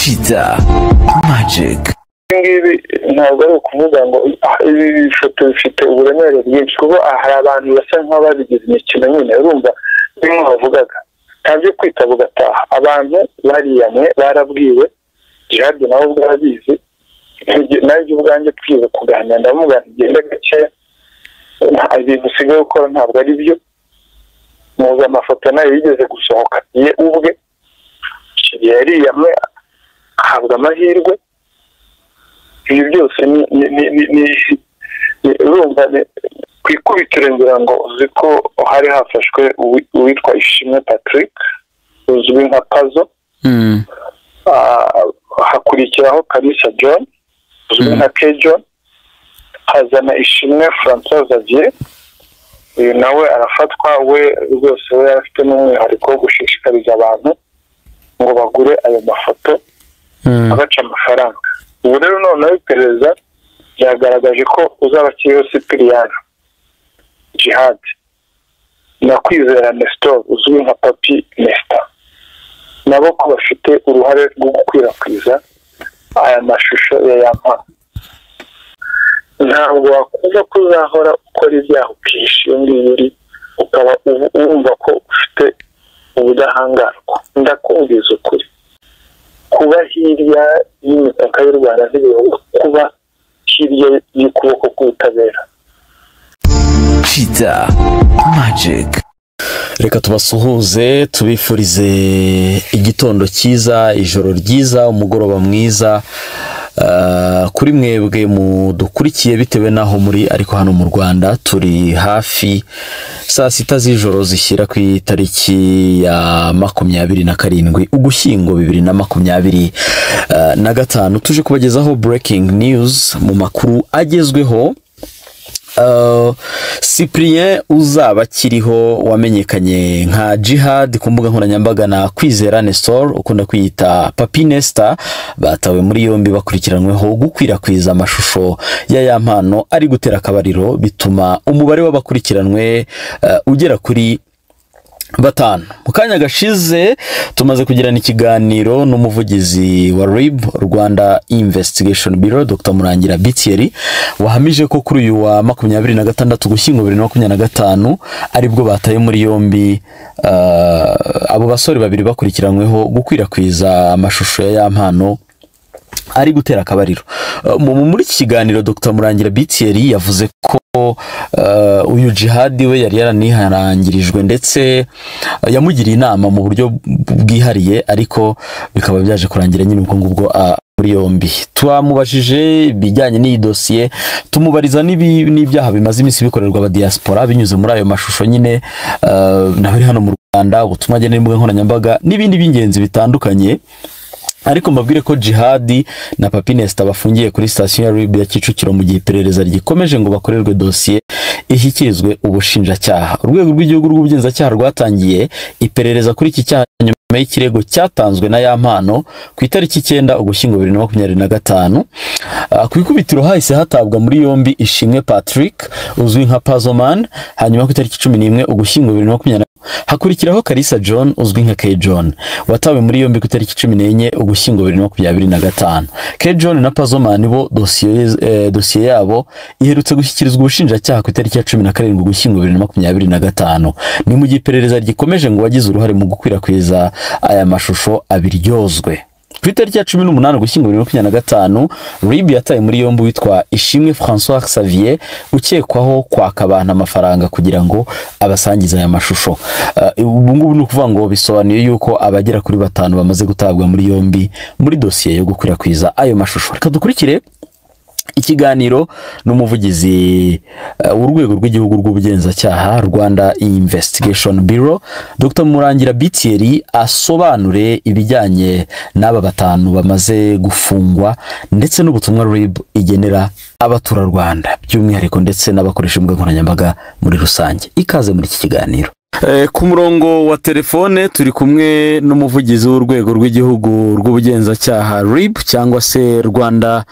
Cheetah Magic. Ngibi ntabwo ari ukuvuga ngo ibi foto bifite uburemere bwinshi kuko hari abantu basa nk'ababigize imikino nyine urumva bimwe bavugaga ntabyo kwita bugataha abantu bariyamwe barabwiwe Jihad nawe ubwabizi nanjye ubwanjye twize kuganira ndavuga ngende gake ibintu usigaye gukora ntabwo ari byo muzi amafoto nayo yigeze gusohoka ye ubwe yariyamwe ahabwa amahirwe ibi byose ni urumva ku ikubitiro ngira ngo uzi ko hari hafashwe uwitwa Ishimwe Patrick uzwi nka Pazo hakurikiraho Kalisa John uzwi nka Kejon hazana Ishimwe François Xavier uyu nawe arafatwa we rwose we afite n'umwihariko wo gushishikariza abantu ngo bagure ayo mafoto abaca amafaranga ubu rero noneho iperereza ryagaragaje ko uzaba akiriho Cyprien Jihad na Kwizera Nestor uzwi nka Papi Nestor nabo ko bafite uruhare rwo gukwirakwiza aya mashusho ya Yampano ntabwo wakumva ko uzahora ukora ibyaha ukishyura ngiri ukaba wumva ko ufite ubudahangarwa ndakubwiza ukuri kuba hirya y'imipaka y'u Rwanda ntibivuga kuba hirya y'ukuboko k'ubutabera. Cheetah Magic. Reka tubasuhuze tubifurize igitondo cyiza, ijoro ryiza, umugoroba mwiza kuri mwebwe mudukurikiye bitewe naho muri, ariko hano mu Rwanda turi hafi saa 6 z'ijoro zishyira ku itariki ya 27 Ugushyingo 2025 tuje kubagezaho breaking news mu makuru agezweho. Cyprien uzaba kiriho wamenyekanye nka Jihad ku mbuga nkoranyambaga na Kwizera Nestor ukunda kwiyita Papi Nestor batawe muri yombi bakurikiranweho gukwirakwiza amashusho ya Yampano ari gutera akabariro bituma umubare w'abakurikiranwe ugera kuri 5. Mukanya gashize tumaze kugirana ikiganiro n'umuvugizi wa RIB Rwanda Investigation Bureau Dr Murangira Bitieri wahamije ko kuri uyu wa 26 Ugushyingo 2025 aribwo bataye muri yombi abo basore babiri bakurikiranyweho gukwirakwiza amashusho ya Yampano ari gutera akabariro. Muri iki kiganiro Dr Murangira Bitieri yavuze ko uyu Jihad we yari yaraniharangirijwe ndetse yamugiriye inama mu buryo bwihariye, ariko bikaba byaje kurangira nyine uko ngubwo muri yombi. Twamubajije bijyanye n'iyi dosiye tumubariza n'ibyaha bimaze iminsi bikorerwa aba diaspora binyuze muri ayo mashusho nyine naho hano mu Rwanda, ubutumwa agenda n'imbuga nkoranyambaga n'ibindi by'ingenzi bitandukanye. Ariko mbabwire ko Jihad na Papi Nestor bafungiye kuri station ya RIB ya Kicukiro mu gihe iperereza rigikomeje ngo bakorerwe dosiye ishyikirizwe ubushinjacyaha. Urwego rw'igihugu rw'ubugenzacyaha rwatangiye iperereza kuri iki cyaha nyuma y'ikirego cyatanzwe na Yampano ku itariki 9 Ugushyingo 2025. Ku ikubitiro hahise hatabwa muri yombi Ishimwe Patrick uzwi nka Pazoman, hanyuma ku itariki 11 Ugushyingo 2025 hakurikiraho Kalisa John uzwi nka Kejon watawe muri yombi ku itariki 14 Ugushyingo 2025. Kejon na Pazoman bo dosiye yabo iherutse gushyikirizwa ubushinjacyaha ku itariki ya 17 Ugushyingo 2025. Ni mu gihe iperereza rigikomeje ngo wagize uruhare mu gukwirakwiza aya mashusho abiryozwe. Ku itariki ya 18 Ugushyingo 2025 RIB yataye muri yombi witwa Ishimwe François Xavier ukekwaho kwaka abantu amafaranga kugira ngo abasangiza aya mashusho. Ubu ngubu ni ukuvuga ngo bisobanuye yuko abagera kuri 5 bamaze gutabwa muri yombi muri dosiye yo gukwirakwiza ayo mashusho. Reka dukurikire ikiganiro n'umuvugizi w'urwego rw'igihugu rw'ubugenzacyaha Rwanda Investigation Bureau Dr Murangira Bitieri asobanure ibijyanye n'aba 5 bamaze gufungwa ndetse n'ubutumwa RIB igenera abatura Rwanda by'umwihariko ndetse n'abakoresha imbuga nkoranyambaga muri rusange. Ikaze muri iki kiganiro. Ku murongo wa telefone turi kumwe n'umuvugizi w'urwego rw'igihugu rw'ubugenzacyaha RIB cyangwa se Rwanda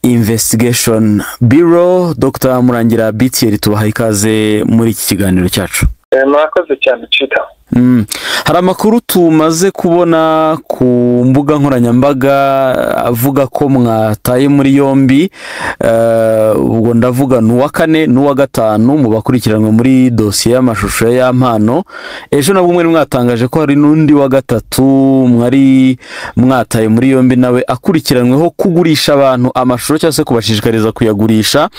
Investigation Bureau Dr Murangira Bitieri, tubaha ikaze muri iki kiganiro cyacu. Murakoze cyane Cheetah. hari amakuru tumaze kubona ku mbuga nkoranyambaga avuga ko mwataye muri yombi, ubwo ndavuga n'uwa kane n'uwa gatanu mu bakurikiranwe muri dosiye y'amashusho ya Yampano. Ejo nabwo mwari mwatangaje ko hari n'undi wa gatatu mwari mwataye muri yombi nawe akurikiranweho kugurisha abantu amashusho cyangwa se kubashishikariza kuyagurisha.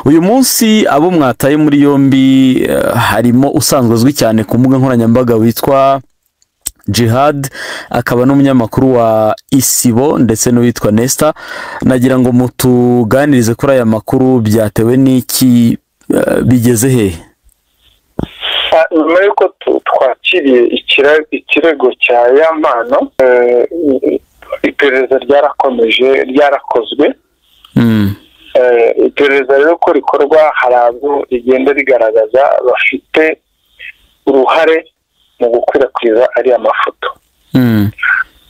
Uyu munsi abo mwataye muri yombi harimo usanzwe uzwi cyane ku mbuga nkoranyambaga witwa Jihad, akaba n'umunyamakuru wa Isibo ndetse n'uwitwa Nesta. Nagira ngo mutuganirize kuri aya makuru, byatewe n'iki, bigeze he? Nyuma y'uko twakiriye ikirego cya Yampano, iperereza ryarakozwe. Iperereza rero ko rikorwa, hari abo rigenda rigaragaza bafite uruhare mu gukwirakwiza ariya mafoto.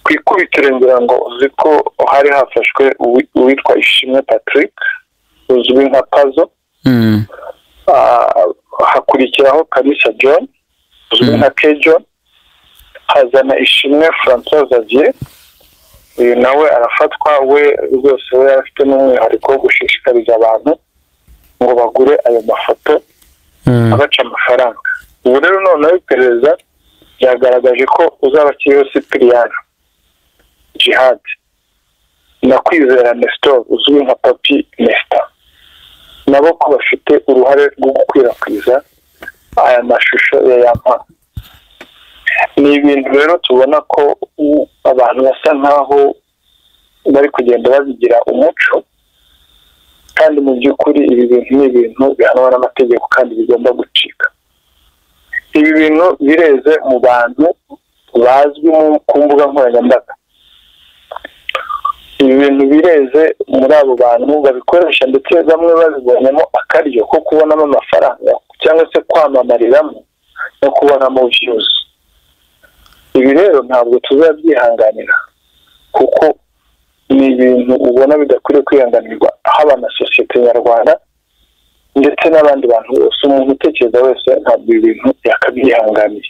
Ku ikubitiro ngira ngo uzi ko hari hafashwe uwitwa Ishimwe Patrick uzwi nka Pazo, hakurikiraho Kalisa John uzwi nka Kejon, hazana Ishimwe François Xavier, uyu nawe arafatwa, we rwose we afite n'umwihariko wo gushishikariza abantu ngo bagure ayo mafoto abaca amafaranga. Ubu rero noneho iperereza ryagaragaje ko uzaba akiriho Cyprien, Jihad na Kwizera Nestor uzwi nka Papi Nesta, nabo ko bafite uruhare rwo gukwirakwiza aya mashusho ya Yampano. Ni ibintu rero tubona ko abantu basa nkaho bari kugenda babigira umuco, kandi mu by'ukuri ibi bintu ni ibintu bihanwa n'amategeko kandi bigomba gucika. Ibi bintu bireze mu bantu bazwi ku mbuga nkoranyambaga, ibi bintu bireze muri abo bantu babikoresha, ndetse bamwe babibonyemo akaryo ko kubonamo amafaranga cyangwa se kwamamariramo no kubonamo views. Ibi rero ntabwo tuzabyihanganira, kuko ni ibintu ubona bidakwiriye kwihanganirwa, haba na sosiyete nyarwanda ndetse n'abandi bantu bose. Umuntu utekereza wese ntabwo ibi bintu yakabyihanganiye.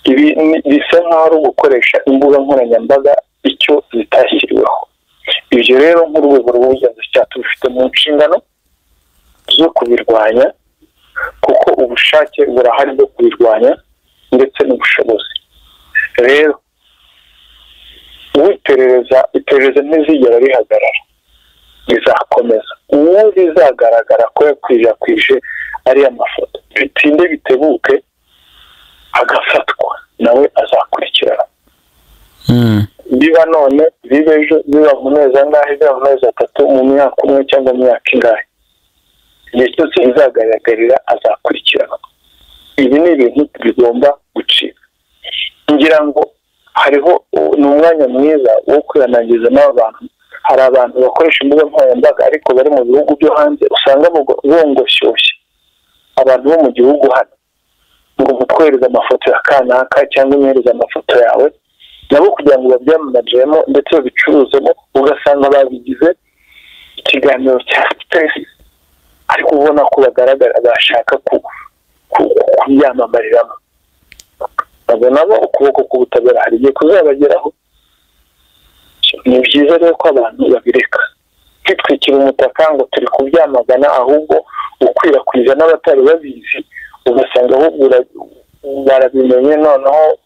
Ibi bisa nk'aho ari ugukoresha imbuga nkoranyambaga icyo zitashyiriweho. Ibyo rero nk'urwego rw'ubugenzacyaha tubifite mu nshingano zo kubirwanya, kuko ubushake burahari bwo kubirwanya ndetse n'ubushobozi. Rero iperereza ntizigera rihagarara, rizakomeza. Uwo bizagaragara ko yakwijakwije ariya mafoto, bitinde bitebuke agafatwa, nawe azakurikirana. Biba none, biba ejo, biba mu mezi angahe, biba mu mezi atatu, mu myaka umwe cyangwa mu myaka ingahe, igihe cyose bizagaragarira azakurikirana. Ibi ni ibintu bigomba gucika. Ngira ngo hariho n'umwanya mwiza wo kwihanangiza n'abantu. Hari abantu bakoresha imbuga nkoranyambaga ariko bari mu bihugu byo hanze, usanga bongoshyushye abantu bo mu gihugu hano ngo mutwereze amafoto ya kanaka cyangwa imwereze amafoto yawe, nabo kugira ngo babyamamariremo ndetse babicuruzemo, ugasanga babigize ikiganiro cya stress, ariko ubona ko bagaragara bashaka kubyamamariramo. Abo nabo ukuboko k'ubutabera hari igihe kuzabageraho. Ni byiza rero ko abantu babireka kwitwikira umutaka ngo turi kubyamagana, ahubwo ukwirakwiza n'abatari babizi, ugasanga ahubwo barabimenye, noneho